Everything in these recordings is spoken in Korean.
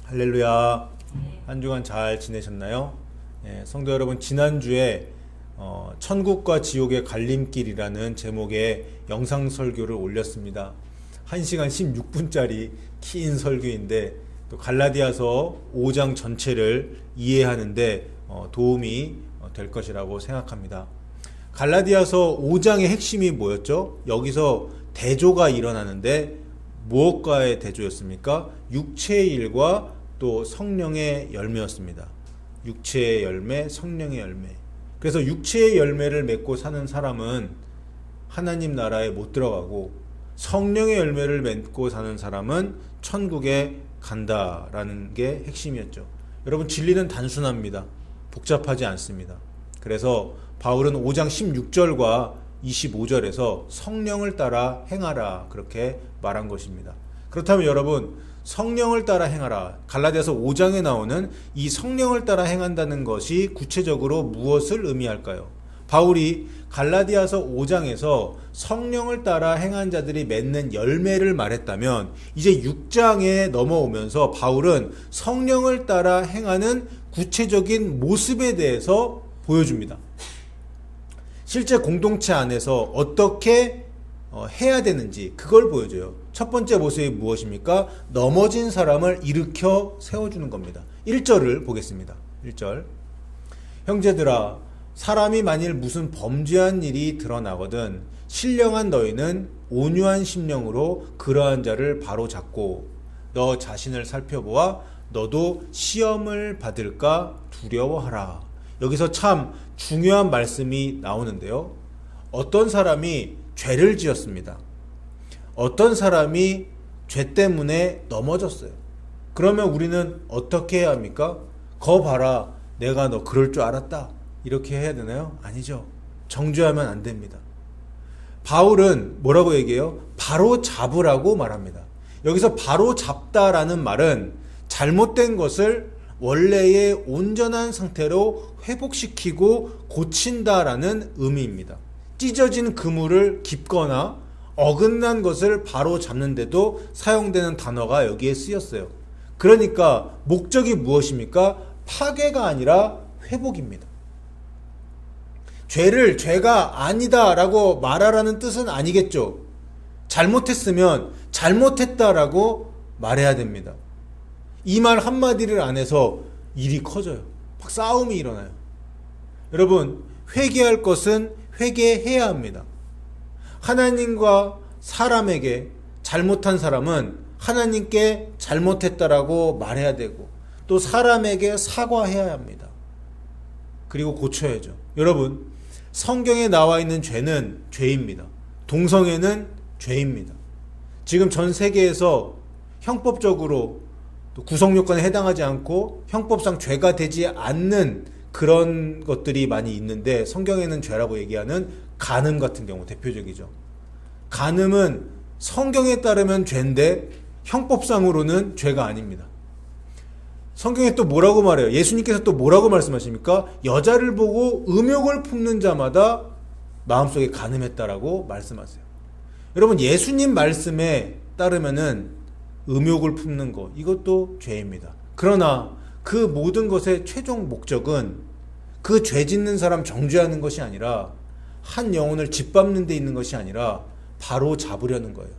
할렐루야. 한 주간 잘 지내셨나요? 성도 여러분, 지난주에 천국과 지옥의 갈림길이라는 제목의 영상 설교를 올렸습니다. 1시간 16분짜리 긴 설교인데 또 갈라디아서 5장 전체를 이해하는데 도움이 될 것이라고 생각합니다. 갈라디아서 5장의 핵심이 뭐였죠? 여기서 대조가 일어나는데 무엇과의 대조였습니까? 육체의 일과 또 성령의 열매였습니다. 육체의 열매, 성령의 열매. 그래서 육체의 열매를 맺고 사는 사람은 하나님 나라에 못 들어가고 성령의 열매를 맺고 사는 사람은 천국에 간다라는 게 핵심이었죠. 여러분, 진리는 단순합니다. 복잡하지 않습니다. 그래서 바울은 5장 16절과 25절에서 성령을 따라 행하라 그렇게 말한 것입니다. 그렇다면 여러분, 성령을 따라 행하라, 갈라디아서 5장에 나오는 이 성령을 따라 행한다는 것이 구체적으로 무엇을 의미할까요? 바울이 갈라디아서 5장에서 성령을 따라 행한 자들이 맺는 열매를 말했다면 이제 6장에 넘어오면서 바울은 성령을 따라 행하는 구체적인 모습에 대해서 보여줍니다. 실제 공동체 안에서 어떻게 해야 되는지 그걸 보여줘요. 첫 번째 모습이 무엇입니까? 넘어진 사람을 일으켜 세워주는 겁니다. 1절을 보겠습니다. 1절. 형제들아, 사람이 만일 무슨 범죄한 일이 드러나거든 신령한 너희는 온유한 심령으로 그러한 자를 바로잡고 너 자신을 살펴보아 너도 시험을 받을까 두려워하라. 여기서 참 중요한 말씀이 나오는데요. 어떤 사람이 죄를 지었습니다. 어떤 사람이 죄 때문에 넘어졌어요. 그러면 우리는 어떻게 해야 합니까? 거 봐라, 내가 너 그럴 줄 알았다, 이렇게 해야 되나요? 아니죠. 정죄하면 안 됩니다. 바울은 뭐라고 얘기해요? 바로 잡으라고 말합니다. 여기서 바로 잡다라는 말은 잘못된 것을 원래의 온전한 상태로 회복시키고 고친다라는 의미입니다. 찢어진 그물을 깁거나 어긋난 것을 바로 잡는데도 사용되는 단어가 여기에 쓰였어요. 그러니까 목적이 무엇입니까? 파괴가 아니라 회복입니다. 죄를 죄가 아니다라고 말하라는 뜻은 아니겠죠. 잘못했으면 잘못했다라고 말해야 됩니다. 이 말 한마디를 안 해서 일이 커져요. 막 싸움이 일어나요. 여러분, 회개할 것은 회개해야 합니다. 하나님과 사람에게 잘못한 사람은 하나님께 잘못했다라고 말해야 되고 또 사람에게 사과해야 합니다. 그리고 고쳐야죠. 여러분, 성경에 나와 있는 죄는 죄입니다. 동성애는 죄입니다. 지금 전 세계에서 형법적으로 또 구속요건에 해당하지 않고 형법상 죄가 되지 않는 그런 것들이 많이 있는데 성경에는 죄라고 얘기하는 간음 같은 경우 대표적이죠. 간음은 성경에 따르면 죄인데 형법상으로는 죄가 아닙니다. 성경에 또 뭐라고 말해요? 예수님께서 또 뭐라고 말씀하십니까? 여자를 보고 음욕을 품는 자마다 마음속에 간음했다라고 말씀하세요. 여러분, 예수님 말씀에 따르면은 음욕을 품는 것, 이것도 죄입니다. 그러나 그 모든 것의 최종 목적은 그 죄 짓는 사람 정죄하는 것이 아니라 한 영혼을 짓밟는 데 있는 것이 아니라 바로 잡으려는 거예요.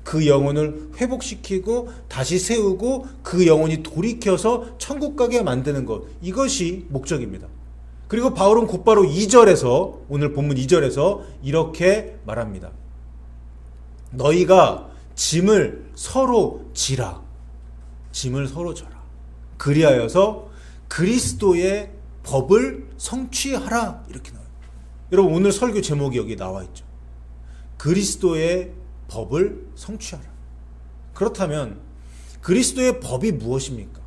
그 영혼을 회복시키고 다시 세우고 그 영혼이 돌이켜서 천국 가게 만드는 것, 이것이 목적입니다. 그리고 바울은 곧바로 2절에서, 오늘 본문 2절에서 이렇게 말합니다. 너희가 짐을 서로 지라. 짐을 서로 져라. 그리하여서 그리스도의 법을 성취하라. 이렇게 나와요. 여러분, 오늘 설교 제목이 여기 나와 있죠. 그리스도의 법을 성취하라. 그렇다면 그리스도의 법이 무엇입니까?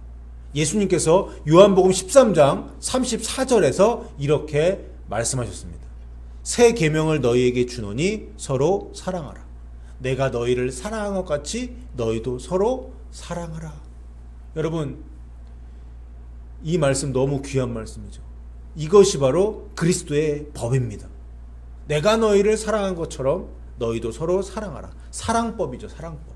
예수님께서 요한복음 13장 34절에서 이렇게 말씀하셨습니다. 새 계명을 너희에게 주노니 서로 사랑하라. 내가 너희를 사랑한 것 같이 너희도 서로 사랑하라. 여러분, 이 말씀 너무 귀한 말씀이죠. 이것이 바로 그리스도의 법입니다. 내가 너희를 사랑한 것처럼 너희도 서로 사랑하라. 사랑법이죠, 사랑법.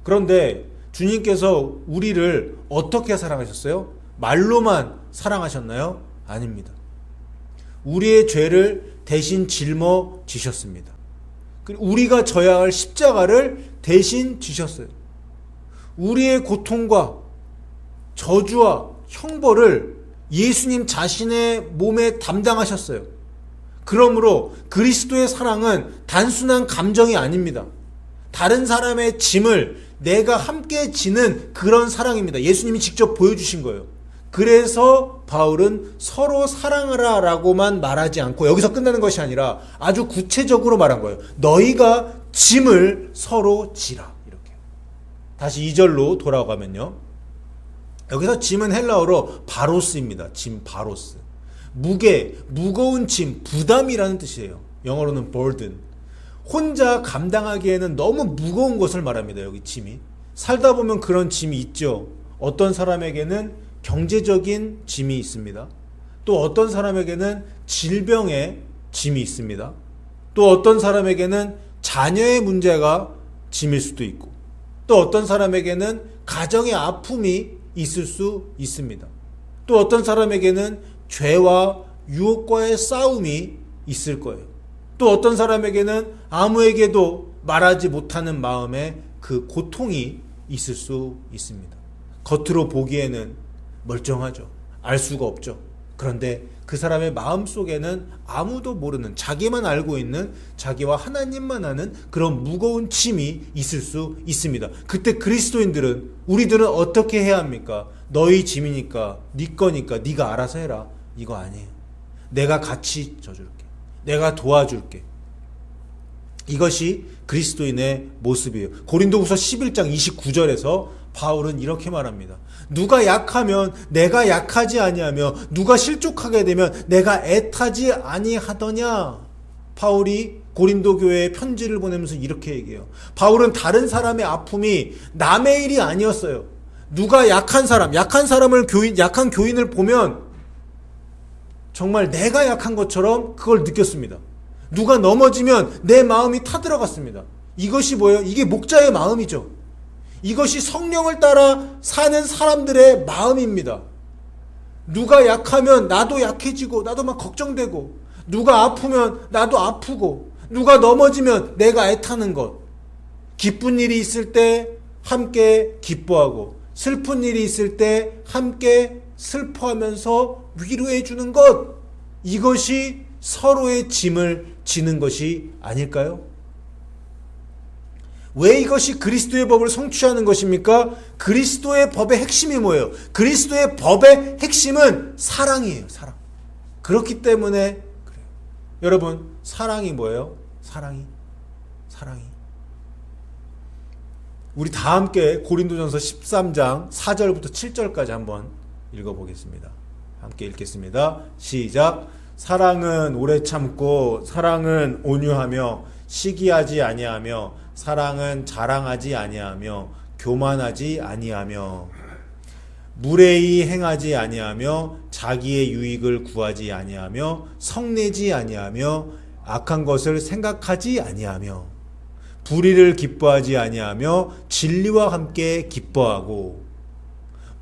그런데 주님께서 우리를 어떻게 사랑하셨어요? 말로만 사랑하셨나요? 아닙니다. 우리의 죄를 대신 짊어지셨습니다. 우리가 져야 할 십자가를 대신 지셨어요. 우리의 고통과 저주와 형벌을 예수님 자신의 몸에 담당하셨어요. 그러므로 그리스도의 사랑은 단순한 감정이 아닙니다. 다른 사람의 짐을 내가 함께 지는 그런 사랑입니다. 예수님이 직접 보여주신 거예요. 그래서 바울은 서로 사랑하라 라고만 말하지 않고 여기서 끝나는 것이 아니라 아주 구체적으로 말한 거예요. 너희가 짐을 서로 지라. 이렇게. 다시 2절로 돌아가면요. 여기서 짐은 헬라어로 바로스입니다. 짐 바로스. 무게, 무거운 짐, 부담이라는 뜻이에요. 영어로는 burden. 혼자 감당하기에는 너무 무거운 것을 말합니다. 여기 짐이. 살다 보면 그런 짐이 있죠. 어떤 사람에게는 경제적인 짐이 있습니다. 또 어떤 사람에게는 질병의 짐이 있습니다. 또 어떤 사람에게는 자녀의 문제가 짐일 수도 있고, 또 어떤 사람에게는 가정의 아픔이 있을 수 있습니다. 또 어떤 사람에게는 죄와 유혹과의 싸움이 있을 거예요. 또 어떤 사람에게는 아무에게도 말하지 못하는 마음의 그 고통이 있을 수 있습니다. 겉으로 보기에는 멀쩡하죠. 알 수가 없죠. 그런데 그 사람의 마음 속에는 아무도 모르는, 자기만 알고 있는, 자기와 하나님만 아는 그런 무거운 짐이 있을 수 있습니다. 그때 그리스도인들은, 우리들은 어떻게 해야 합니까? 너희 짐이니까, 네 거니까 네가 알아서 해라. 이거 아니에요. 내가 같이 져줄게. 내가 도와줄게. 이것이 그리스도인의 모습이에요. 고린도후서 11장 29절에서 바울은 이렇게 말합니다. 누가 약하면 내가 약하지 아니하며 누가 실족하게 되면 내가 애타지 아니하더냐. 바울이 고린도 교회에 편지를 보내면서 이렇게 얘기해요. 바울은 다른 사람의 아픔이 남의 일이 아니었어요. 누가 약한 사람을 약한 교인을 보면 정말 내가 약한 것처럼 그걸 느꼈습니다. 누가 넘어지면 내 마음이 타들어갔습니다. 이것이 뭐예요? 이게 목자의 마음이죠. 이것이 성령을 따라 사는 사람들의 마음입니다. 누가 약하면 나도 약해지고 나도 막 걱정되고, 누가 아프면 나도 아프고, 누가 넘어지면 내가 애타는 것. 기쁜 일이 있을 때 함께 기뻐하고, 슬픈 일이 있을 때 함께 슬퍼하면서 위로해 주는 것. 이것이 서로의 짐을 지는 것이 아닐까요? 왜 이것이 그리스도의 법을 성취하는 것입니까? 그리스도의 법의 핵심이 뭐예요? 그리스도의 법의 핵심은 사랑이에요. 사랑. 그렇기 때문에 그래요. 여러분, 사랑이 뭐예요? 사랑이. 우리 다 함께 고린도전서 13장 4절부터 7절까지 한번 읽어보겠습니다. 함께 읽겠습니다. 시작. 사랑은 오래 참고, 사랑은 온유하며, 시기하지 아니하며, 사랑은 자랑하지 아니하며, 교만하지 아니하며, 무례히 행하지 아니하며, 자기의 유익을 구하지 아니하며, 성내지 아니하며, 악한 것을 생각하지 아니하며, 불의를 기뻐하지 아니하며, 진리와 함께 기뻐하고,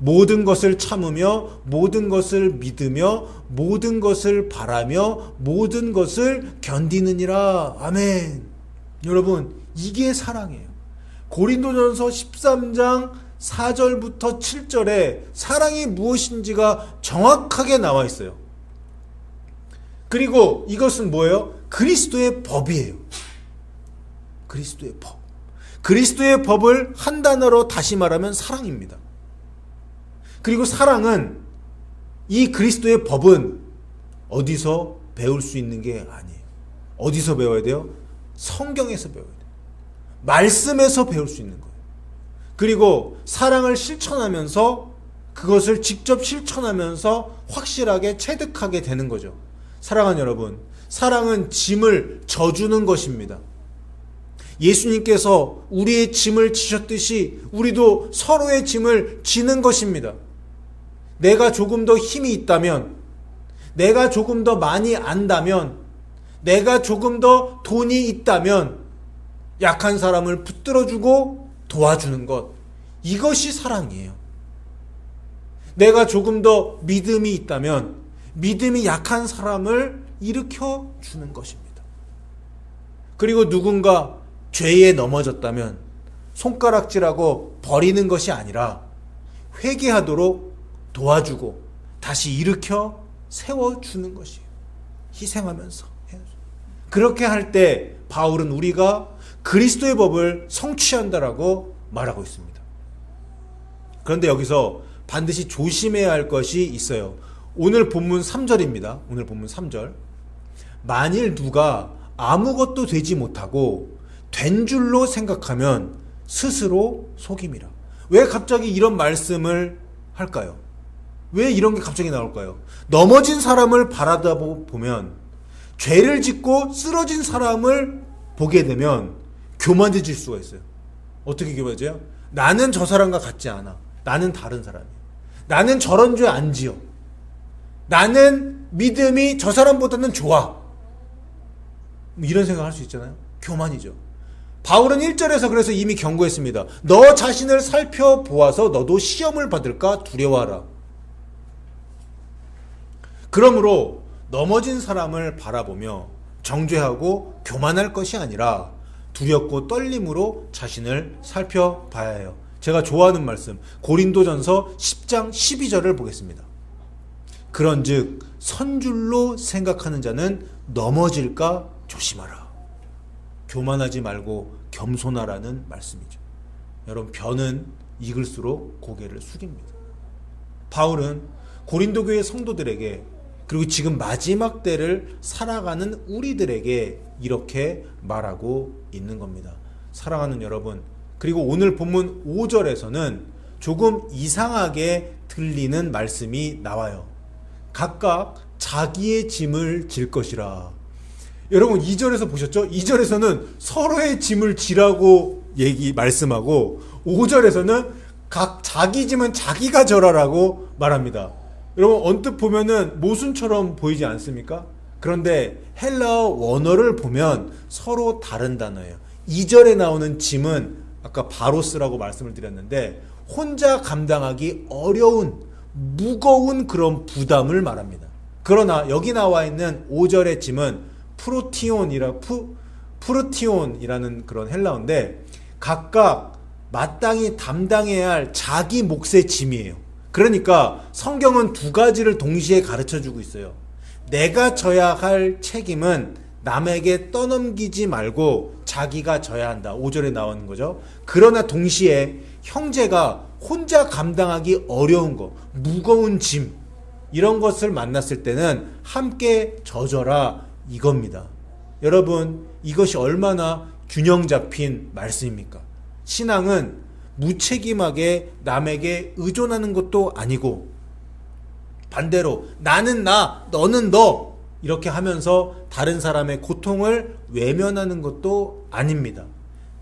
모든 것을 참으며, 모든 것을 믿으며, 모든 것을 바라며, 모든 것을 견디느니라. 아멘. 여러분, 이게 사랑이에요. 고린도전서 13장 4절부터 7절에 사랑이 무엇인지가 정확하게 나와 있어요. 그리고 이것은 뭐예요? 그리스도의 법이에요. 그리스도의 법. 그리스도의 법을 한 단어로 다시 말하면 사랑입니다. 그리고 사랑은, 이 그리스도의 법은 어디서 배울 수 있는 게 아니에요. 어디서 배워야 돼요? 성경에서 배워야 돼요. 말씀에서 배울 수 있는 거예요. 그리고 사랑을 실천하면서, 그것을 직접 실천하면서 확실하게 체득하게 되는 거죠. 사랑하는 여러분, 사랑은 짐을 져주는 것입니다. 예수님께서 우리의 짐을 지셨듯이 우리도 서로의 짐을 지는 것입니다. 내가 조금 더 힘이 있다면, 내가 조금 더 많이 안다면, 내가 조금 더 돈이 있다면 약한 사람을 붙들어주고 도와주는 것. 이것이 사랑이에요. 내가 조금 더 믿음이 있다면 믿음이 약한 사람을 일으켜 주는 것입니다. 그리고 누군가 죄에 넘어졌다면 손가락질하고 버리는 것이 아니라 회개하도록 도와주고 다시 일으켜 세워주는 것이에요. 희생하면서. 그렇게 할 때 바울은 우리가 그리스도의 법을 성취한다라고 말하고 있습니다. 그런데 여기서 반드시 조심해야 할 것이 있어요. 오늘 본문 3절입니다. 오늘 본문 3절. 만일 누가 아무것도 되지 못하고 된 줄로 생각하면 스스로 속임이라. 왜 갑자기 이런 말씀을 할까요? 왜 이런 게 갑자기 나올까요? 넘어진 사람을 바라다 보면, 죄를 짓고 쓰러진 사람을 보게 되면 교만해질 수가 있어요. 어떻게 교만해져요? 나는 저 사람과 같지 않아. 나는 다른 사람이야. 나는 저런 죄 안 지어. 나는 믿음이 저 사람보다는 좋아. 이런 생각을 할 수 있잖아요. 교만이죠. 바울은 1절에서 그래서 이미 경고했습니다. 너 자신을 살펴보아서 너도 시험을 받을까 두려워하라. 그러므로 넘어진 사람을 바라보며 정죄하고 교만할 것이 아니라 두렵고 떨림으로 자신을 살펴봐야 해요. 제가 좋아하는 말씀, 고린도전서 10장 12절을 보겠습니다. 그런즉 선줄로 생각하는 자는 넘어질까 조심하라. 교만하지 말고 겸손하라는 말씀이죠. 여러분, 벼는 익을수록 고개를 숙입니다. 바울은 고린도 교회 성도들에게, 그리고 지금 마지막 때를 살아가는 우리들에게 이렇게 말하고 있는 겁니다. 사랑하는 여러분, 그리고 오늘 본문 5절에서는 조금 이상하게 들리는 말씀이 나와요. 각각 자기의 짐을 질 것이라. 여러분, 2절에서 보셨죠? 2절에서는 서로의 짐을 지라고 말씀하고 5절에서는 각 자기 짐은 자기가 져라라고 말합니다. 여러분, 언뜻 보면은 모순처럼 보이지 않습니까? 그런데 헬라어 원어를 보면 서로 다른 단어예요. 2절에 나오는 짐은 아까 바로스라고 말씀을 드렸는데 혼자 감당하기 어려운 무거운 그런 부담을 말합니다. 그러나 여기 나와 있는 5절의 짐은 프루티온이라는 그런 헬라어인데 각각 마땅히 담당해야 할 자기 몫의 짐이에요. 그러니까 성경은 두 가지를 동시에 가르쳐주고 있어요. 내가 져야 할 책임은 남에게 떠넘기지 말고 자기가 져야 한다. 5절에 나오는 거죠. 그러나 동시에 형제가 혼자 감당하기 어려운 거, 무거운 짐, 이런 것을 만났을 때는 함께 져줘라 이겁니다. 여러분, 이것이 얼마나 균형 잡힌 말씀입니까? 신앙은 무책임하게 남에게 의존하는 것도 아니고 반대로 나는 나, 너는 너 이렇게 하면서 다른 사람의 고통을 외면하는 것도 아닙니다.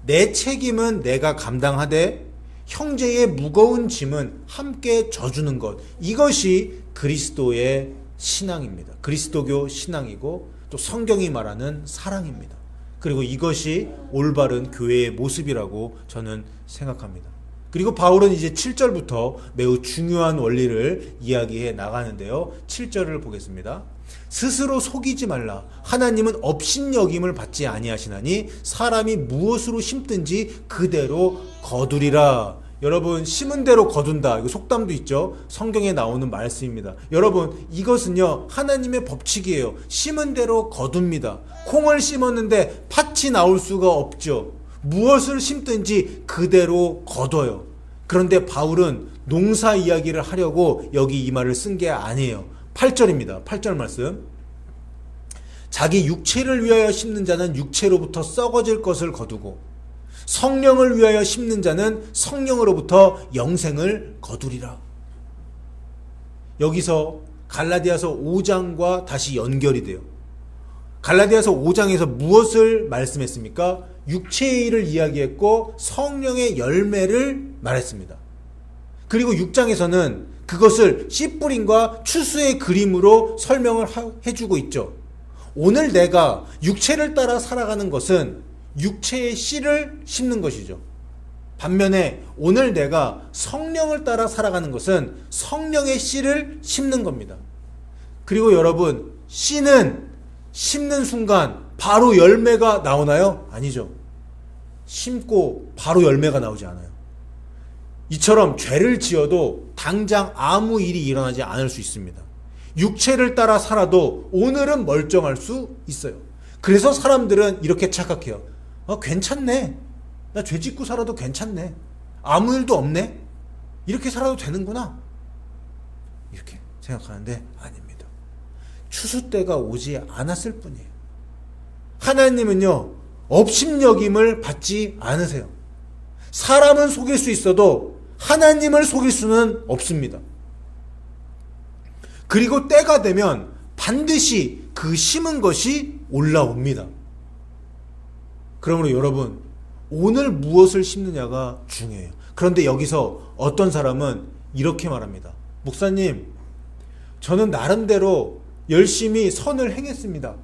내 책임은 내가 감당하되 형제의 무거운 짐은 함께 져주는 것, 이것이 그리스도의 신앙입니다. 그리스도교 신앙이고 또 성경이 말하는 사랑입니다. 그리고 이것이 올바른 교회의 모습이라고 저는 생각합니다. 그리고 바울은 이제 7절부터 매우 중요한 원리를 이야기해 나가는데요. 7절을 보겠습니다. 스스로 속이지 말라. 하나님은 업신여김을 받지 아니하시나니 사람이 무엇으로 심든지 그대로 거두리라. 여러분, 심은 대로 거둔다. 이거 속담도 있죠. 성경에 나오는 말씀입니다. 여러분, 이것은요 하나님의 법칙이에요. 심은 대로 거둡니다. 콩을 심었는데 팥이 나올 수가 없죠. 무엇을 심든지 그대로 거둬요. 그런데 바울은 농사 이야기를 하려고 여기 이 말을 쓴 게 아니에요. 8절입니다. 8절 말씀. 자기 육체를 위하여 심는 자는 육체로부터 썩어질 것을 거두고 성령을 위하여 심는 자는 성령으로부터 영생을 거두리라. 여기서 갈라디아서 5장과 다시 연결이 돼요. 갈라디아서 5장에서 무엇을 말씀했습니까? 육체의 일을 이야기했고 성령의 열매를 말했습니다. 그리고 6장에서는 그것을 씨 뿌림과 추수의 그림으로 설명을 해주고 있죠. 오늘 내가 육체를 따라 살아가는 것은 육체의 씨를 심는 것이죠. 반면에 오늘 내가 성령을 따라 살아가는 것은 성령의 씨를 심는 겁니다. 그리고 여러분, 씨는 심는 순간 바로 열매가 나오나요? 아니죠. 심고 바로 열매가 나오지 않아요. 이처럼 죄를 지어도 당장 아무 일이 일어나지 않을 수 있습니다. 육체를 따라 살아도 오늘은 멀쩡할 수 있어요. 그래서 사람들은 이렇게 착각해요. 괜찮네. 나 죄 짓고 살아도 괜찮네. 아무 일도 없네. 이렇게 살아도 되는구나. 이렇게 생각하는데 아닙니다. 추수 때가 오지 않았을 뿐이에요. 하나님은요, 업신여김을 받지 않으세요. 사람은 속일 수 있어도 하나님을 속일 수는 없습니다. 그리고 때가 되면 반드시 그 심은 것이 올라옵니다. 그러므로 여러분, 오늘 무엇을 심느냐가 중요해요. 그런데 여기서 어떤 사람은 이렇게 말합니다. 목사님, 저는 나름대로 열심히 선을 행했습니다.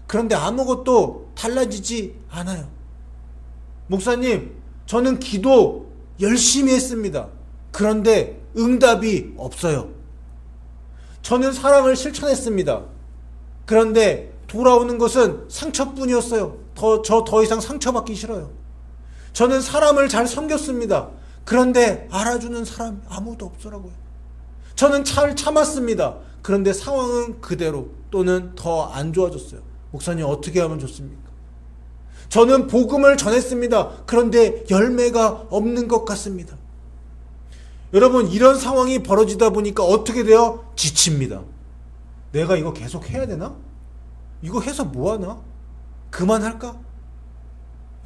그런데 아무것도 달라지지 않아요. 목사님, 저는 기도 열심히 했습니다. 그런데 응답이 없어요. 저는 사랑을 실천했습니다. 그런데 돌아오는 것은 상처뿐이었어요. 저 더 이상 상처받기 싫어요. 저는 사람을 잘 섬겼습니다. 그런데 알아주는 사람이 아무도 없더라고요. 저는 잘 참았습니다. 그런데 상황은 그대로 또는 더 안 좋아졌어요. 목사님, 어떻게 하면 좋습니까? 저는 복음을 전했습니다. 그런데 열매가 없는 것 같습니다. 여러분, 이런 상황이 벌어지다 보니까 어떻게 돼요? 지칩니다. 내가 이거 계속 해야 되나? 이거 해서 뭐하나? 그만할까?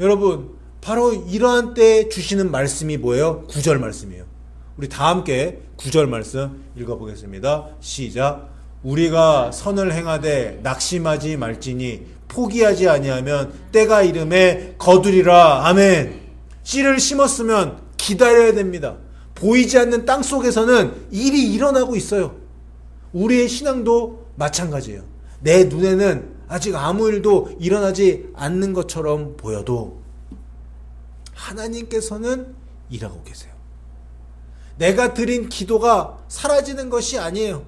여러분, 바로 이러한 때에 주시는 말씀이 뭐예요? 9절 말씀이에요. 우리 다 함께 9절 말씀 읽어보겠습니다. 시작. 우리가 선을 행하되 낙심하지 말지니 포기하지 아니하면 때가 이름에 거두리라. 아멘. 씨를 심었으면 기다려야 됩니다. 보이지 않는 땅 속에서는 일이 일어나고 있어요. 우리의 신앙도 마찬가지예요. 내 눈에는 아직 아무 일도 일어나지 않는 것처럼 보여도 하나님께서는 일하고 계세요. 내가 드린 기도가 사라지는 것이 아니에요.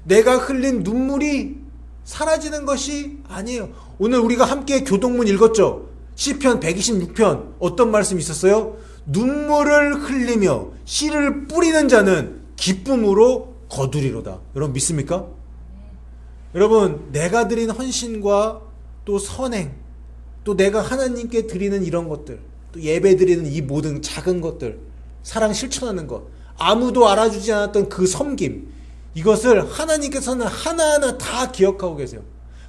내가 흘린 눈물이 사라지는 것이 아니에요. 오늘 우리가 함께 교동문 읽었죠? 시편 126편 어떤 말씀이 있었어요? 눈물을 흘리며 씨를 뿌리는 자는 기쁨으로 거두리로다. 여러분 믿습니까? 여러분, 내가 드린 헌신과 또 선행, 또 내가 하나님께 드리는 이런 것들, 또 예배 드리는 이 모든 작은 것들, 사랑 실천하는 것, 아무도 알아주지 않았던 그 섬김, 이것을 하나님께서는 하나하나 다 기억하고 계세요.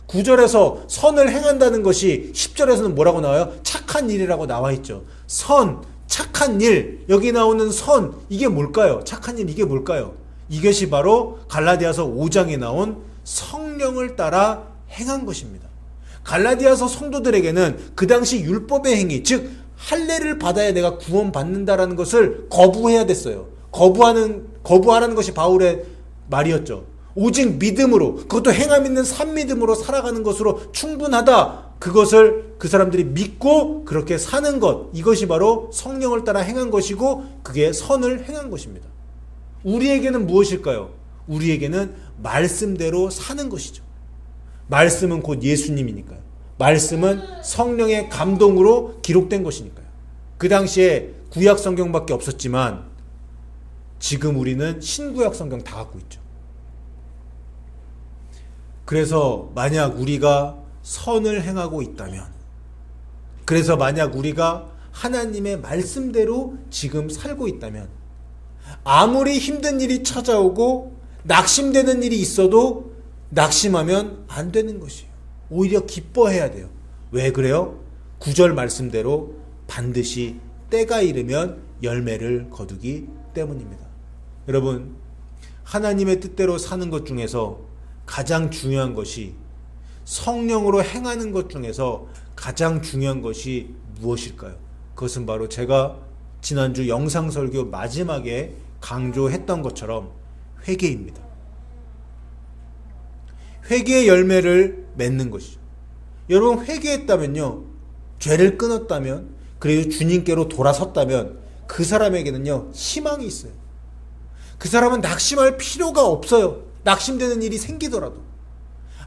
9절에서 선을 행한다는 것이 10절에서는 뭐라고 나와요? 착한 일이라고 나와 있죠. 선, 착한 일, 여기 나오는 선, 이게 뭘까요? 착한 일, 이게 뭘까요? 이것이 바로 갈라디아서 5장에 나온 성령을 따라 행한 것입니다. 갈라디아서 성도들에게는 그 당시 율법의 행위, 즉 할례를 받아야 내가 구원받는다라는 것을 거부해야 됐어요. 거부하라는 것이 바울의 말이었죠. 오직 믿음으로, 그것도 행함 있는 산믿음으로 살아가는 것으로 충분하다. 그것을 그 사람들이 믿고 그렇게 사는 것, 이것이 바로 성령을 따라 행한 것이고 그게 선을 행한 것입니다. 우리에게는 무엇일까요? 우리에게는 말씀대로 사는 것이죠. 말씀은 곧 예수님이니까요. 말씀은 성령의 감동으로 기록된 것이니까요. 그 당시에 구약 성경밖에 없었지만 지금 우리는 신구약 성경 다 갖고 있죠. 그래서 만약 우리가 선을 행하고 있다면, 그래서 만약 우리가 하나님의 말씀대로 지금 살고 있다면, 아무리 힘든 일이 찾아오고 낙심되는 일이 있어도 낙심하면 안 되는 것이에요. 오히려 기뻐해야 돼요. 왜 그래요? 9절 말씀대로 반드시 때가 이르면 열매를 거두기 때문입니다. 여러분, 하나님의 뜻대로 사는 것 중에서 가장 중요한 것이, 성령으로 행하는 것 중에서 가장 중요한 것이 무엇일까요? 그것은 바로 제가 지난주 영상 설교 마지막에 강조했던 것처럼 회개입니다. 회개의 열매를 맺는 것이죠. 여러분, 회개했다면요, 죄를 끊었다면 그리고 주님께로 돌아섰다면 그 사람에게는요, 희망이 있어요. 그 사람은 낙심할 필요가 없어요. 낙심되는 일이 생기더라도.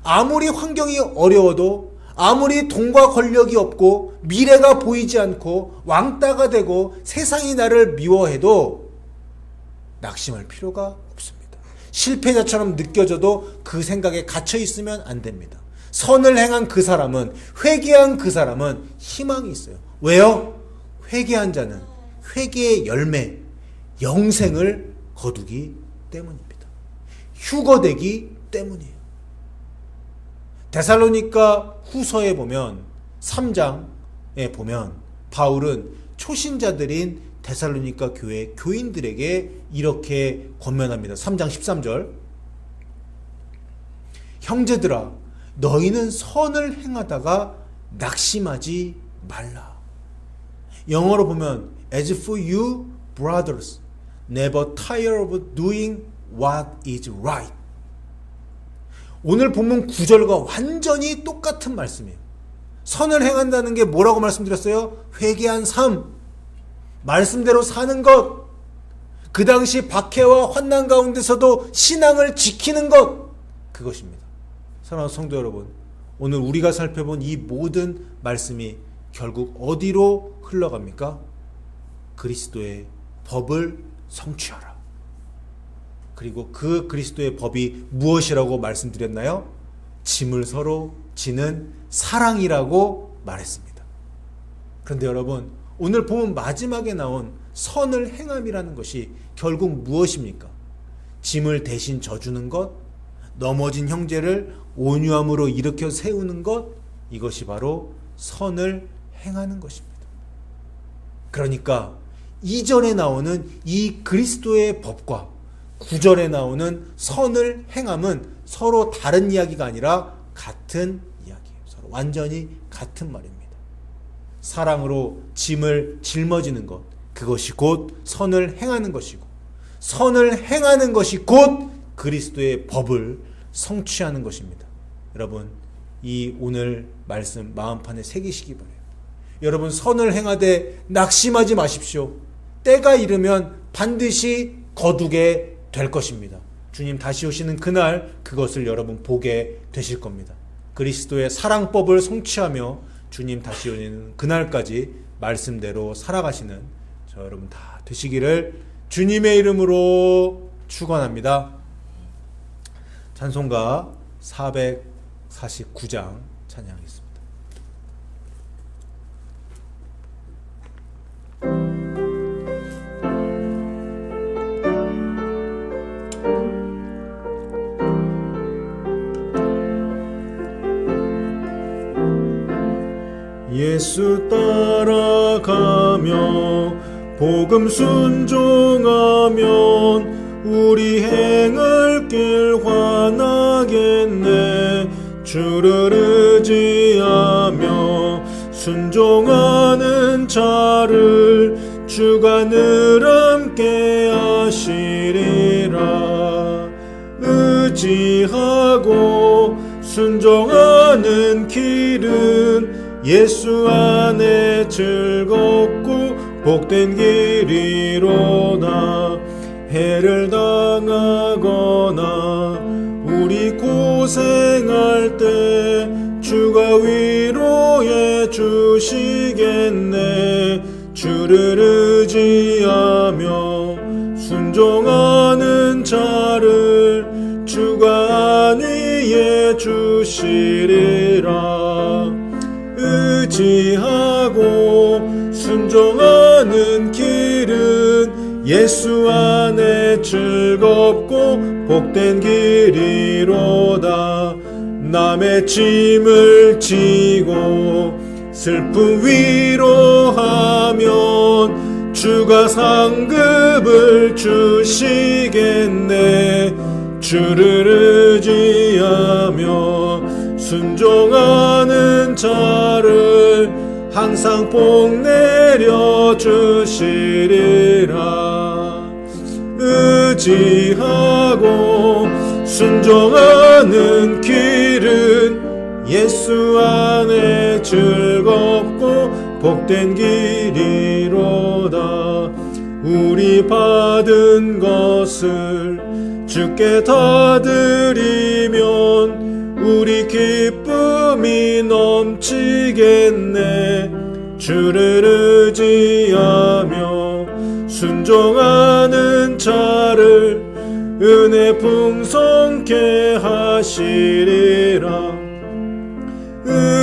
아무리 환경이 어려워도, 아무리 돈과 권력이 없고 미래가 보이지 않고 왕따가 되고 세상이 나를 미워해도 낙심할 필요가 없습니다. 실패자처럼 느껴져도 그 생각에 갇혀 있으면 안 됩니다. 선을 행한 그 사람은, 회개한 그 사람은 희망이 있어요. 왜요? 회개한 자는 회개의 열매, 영생을 거두기 때문입니다. 휴거되기 때문이에요. 데살로니가 후서에 보면 3장에 보면 바울은 초신자들인 데살로니가 교회 교인들에게 이렇게 권면합니다. 3장 13절. 형제들아, 너희는 선을 행하다가 낙심하지 말라. 영어로 보면 As for you, brothers, never tire of doing what is right. 오늘 본문 9절과 완전히 똑같은 말씀이에요. 선을 행한다는 게 뭐라고 말씀드렸어요? 회개한 삶, 말씀대로 사는 것, 그 당시 박해와 환난 가운데서도 신앙을 지키는 것, 그것입니다. 사랑하는 성도 여러분, 오늘 우리가 살펴본 이 모든 말씀이 결국 어디로 흘러갑니까? 그리스도의 법을 성취하라. 그리고 그 그리스도의 법이 무엇이라고 말씀드렸나요? 짐을 서로 지는 사랑이라고 말했습니다. 그런데 여러분, 오늘 본문 마지막에 나온 선을 행함이라는 것이 결국 무엇입니까? 짐을 대신 져주는 것, 넘어진 형제를 온유함으로 일으켜 세우는 것, 이것이 바로 선을 행하는 것입니다. 그러니까 2절에 나오는 이 그리스도의 법과 9절에 나오는 선을 행함은 서로 다른 이야기가 아니라 같은 이야기예요. 서로 완전히 같은 말입니다. 사랑으로 짐을 짊어지는 것, 그것이 곧 선을 행하는 것이고, 선을 행하는 것이 곧 그리스도의 법을 성취하는 것입니다. 여러분, 이 오늘 말씀 마음판에 새기시기 바라요. 여러분, 선을 행하되 낙심하지 마십시오. 때가 이르면 반드시 거두게 될 것입니다. 주님 다시 오시는 그날 그것을 여러분 보게 되실 겁니다. 그리스도의 사랑법을 성취하며 주님 다시 오시는 그날까지 말씀대로 살아가시는 저 여러분 다 되시기를 주님의 이름으로 축원합니다. 찬송가 449장 찬양하겠습니다. 예수 따라가며 복음 순종하면 우리 행할 길 환하겠네. 주를 의지하며 순종하는 자를 주가 늘 함께 하시리라. 의지하고 순종하는 길은 예수 안에 즐겁고 복된 길이로다. 해를 당하거나 우리 고생할 때 주가 위로해 주시겠네. 주를 의지하며 순종하는 자를 주가 안위해 주시리라. 의지하고 순종하는 길은 예수 안에 즐겁고 복된 길이로다. 남의 짐을 지고 슬픔 위로하면 주가 상급을 주시겠네. 주를 의지하며 순종하는 자를 항상 복 내려 주시리라. 의지하고 순종하는 길은 예수 안에 즐겁고 복된 길이로다. 우리 받은 것을 주께 다 드리면 우리 기쁨이 넘치겠네. 주를 의지하며 순종하는 자를 은혜 풍성케 하시리라.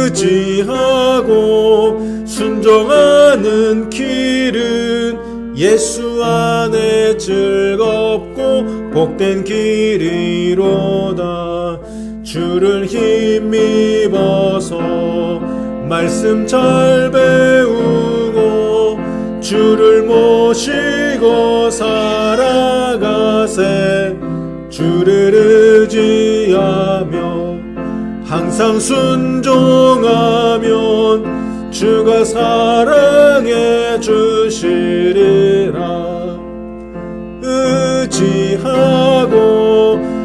의지하고 순종하는 길은 예수 안에 즐겁고 복된 길이로다. 주를 힘입어서 말씀 잘 배우고 주를 모시고 살아가세. 주를 의지하며 항상 순종하면 주가 사랑해 주시리라. 의지하고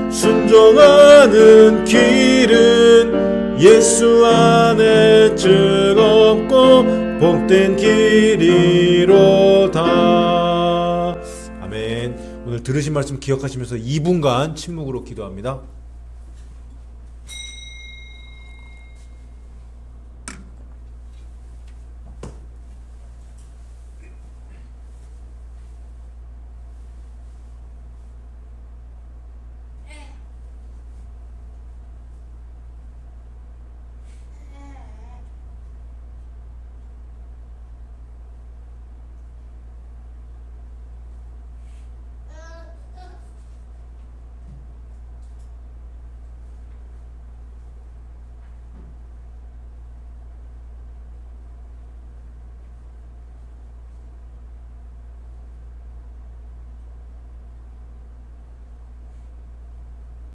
순종하는 길은 예수 안에 즐겁고 복된 길이로다. 아멘. 오늘 들으신 말씀 기억하시면서 2분간 침묵으로 기도합니다.